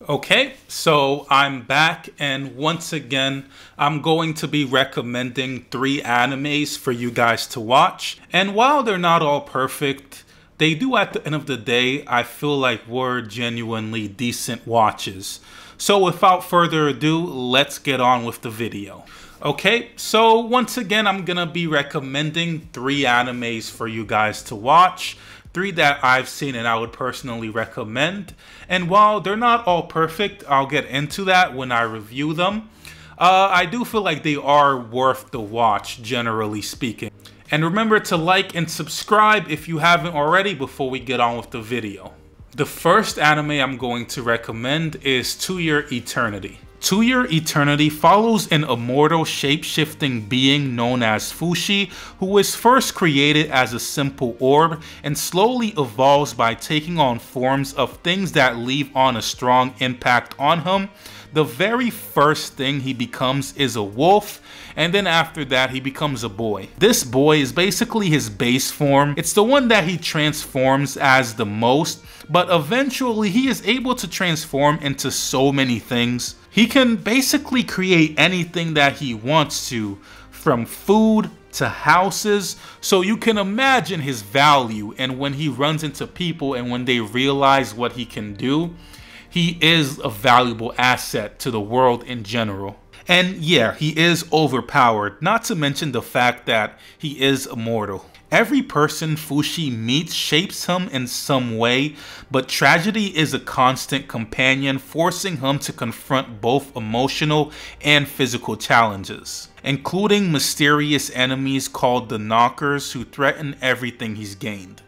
Okay, so I'm back, and once again, I'm going to be recommending 3 animes for you guys to watch. And while they're not all perfect, they do, at the end of the day, I feel like were genuinely decent watches. So without further ado, let's get on with the video. Okay, so once again, I'm gonna be recommending 3 animes for you guys to watch. 3 that I've seen and I would personally recommend. And while they're not all perfect, I'll get into that when I review them. I do feel like they are worth the watch, generally speaking. And remember to like and subscribe if you haven't already before we get on with the video. The first anime I'm going to recommend is To Your Eternity. To Your Eternity follows an immortal shape-shifting being known as Fushi, who was first created as a simple orb and slowly evolves by taking on forms of things that leave on a strong impact on him. The very first thing he becomes is a wolf, and then after that he becomes a boy. This boy is basically his base form. It's the one that he transforms as the most, but eventually he is able to transform into so many things. He can basically create anything that he wants to, from food to houses, so you can imagine his value. And when he runs into people and when they realize what he can do, he is a valuable asset to the world in general. And yeah, he is overpowered, not to mention the fact that he is immortal. Every person Fushi meets shapes him in some way, but tragedy is a constant companion, forcing him to confront both emotional and physical challenges, including mysterious enemies called the Knockers who threaten everything he's gained.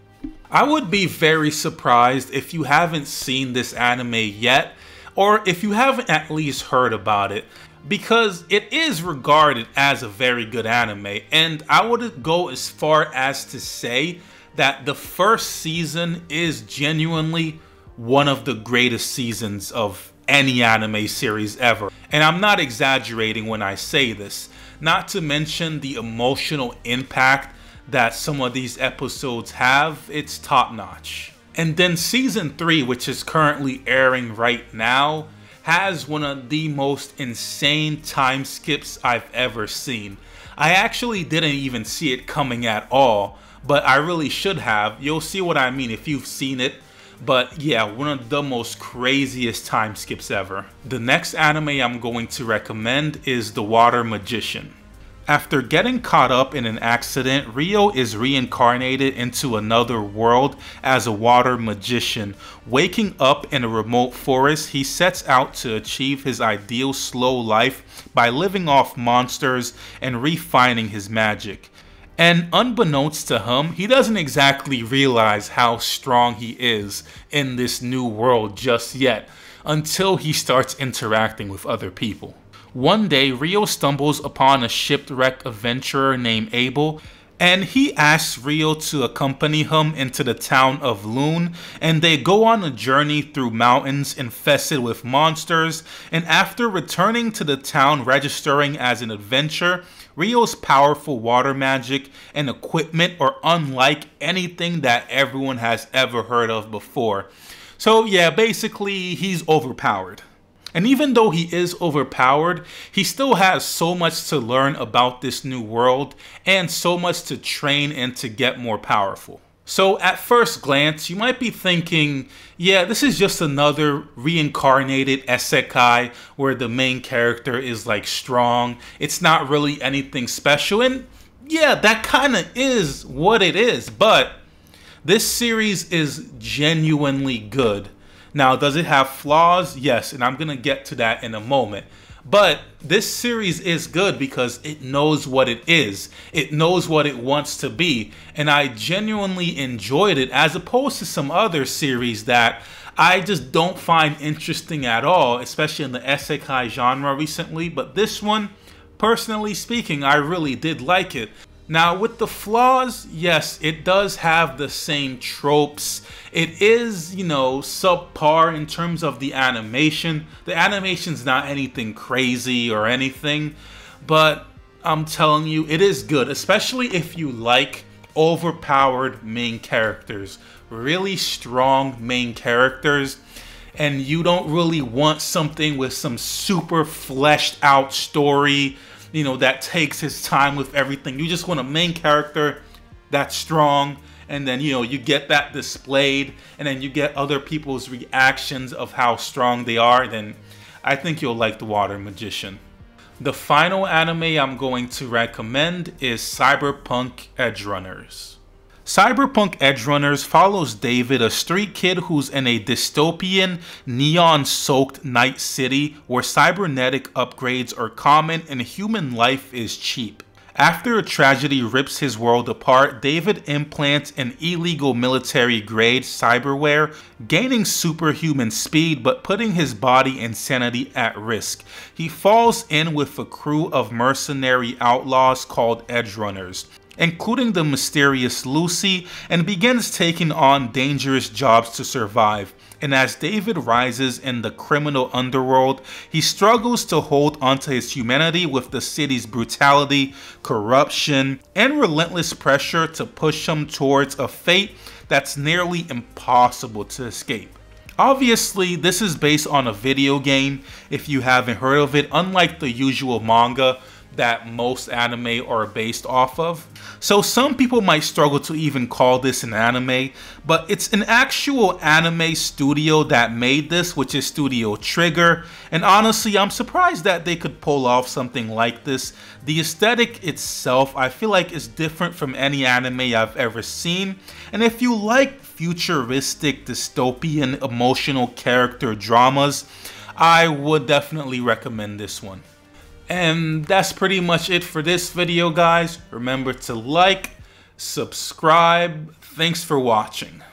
I would be very surprised if you haven't seen this anime yet, or if you haven't at least heard about it, because it is regarded as a very good anime, and I would go as far as to say that the first season is genuinely one of the greatest seasons of any anime series ever. And I'm not exaggerating when I say this, not to mention the emotional impact that some of these episodes have. It's top notch. And then season 3, which is currently airing right now, has one of the most insane time skips I've ever seen. I actually didn't even see it coming at all, but I really should have. You'll see what I mean if you've seen it. But yeah, one of the most craziest time skips ever. The next anime I'm going to recommend is The Water Magician. After getting caught up in an accident, Ryo is reincarnated into another world as a water magician. Waking up in a remote forest, he sets out to achieve his ideal slow life by living off monsters and refining his magic. And unbeknownst to him, he doesn't exactly realize how strong he is in this new world just yet, until he starts interacting with other people. One day, Ryo stumbles upon a shipwrecked adventurer named Abel, and he asks Ryo to accompany him into the town of Lune, and they go on a journey through mountains infested with monsters. And after returning to the town registering as an adventurer, Ryo's powerful water magic and equipment are unlike anything that everyone has ever heard of before. So yeah, basically he's overpowered. And even though he is overpowered, he still has so much to learn about this new world and so much to train and to get more powerful. So at first glance, you might be thinking, yeah, this is just another reincarnated isekai where the main character is like strong. It's not really anything special. And yeah, that kind of is what it is. But this series is genuinely good. Now, does it have flaws? Yes, and I'm going to get to that in a moment. But this series is good because it knows what it is. It knows what it wants to be. And I genuinely enjoyed it, as opposed to some other series that I just don't find interesting at all, especially in the isekai genre recently. But this one, personally speaking, I really did like it. Now, with the flaws, yes, it does have the same tropes. It is, you know, subpar in terms of the animation. The animation's not anything crazy or anything, but I'm telling you, it is good, especially if you like overpowered main characters, really strong main characters. and you don't really want something with some super fleshed out story, you know, that takes his time with everything. You just want a main character that's strong, and then, you know, you get that displayed, and then you get other people's reactions of how strong they are, then I think you'll like The Water Magician. The final anime I'm going to recommend is Cyberpunk Edgerunners. Cyberpunk Edgerunners follows David, a street kid who's in a dystopian, neon-soaked night city where cybernetic upgrades are common and human life is cheap. After a tragedy rips his world apart, David implants an illegal military-grade cyberware, gaining superhuman speed but putting his body and sanity at risk. He falls in with a crew of mercenary outlaws called Edgerunners, including the mysterious Lucy, and begins taking on dangerous jobs to survive. And as David rises in the criminal underworld, he struggles to hold onto his humanity with the city's brutality, corruption, and relentless pressure to push him towards a fate that's nearly impossible to escape. Obviously, this is based on a video game, if you haven't heard of it, unlike the usual manga that most anime are based off of. So some people might struggle to even call this an anime, but it's an actual anime studio that made this, which is Studio Trigger, and honestly I'm surprised that they could pull off something like this. The aesthetic itself I feel like is different from any anime I've ever seen, and if you like futuristic, dystopian, emotional character dramas, I would definitely recommend this one. And that's pretty much it for this video, guys. Remember to like, subscribe. Thanks for watching.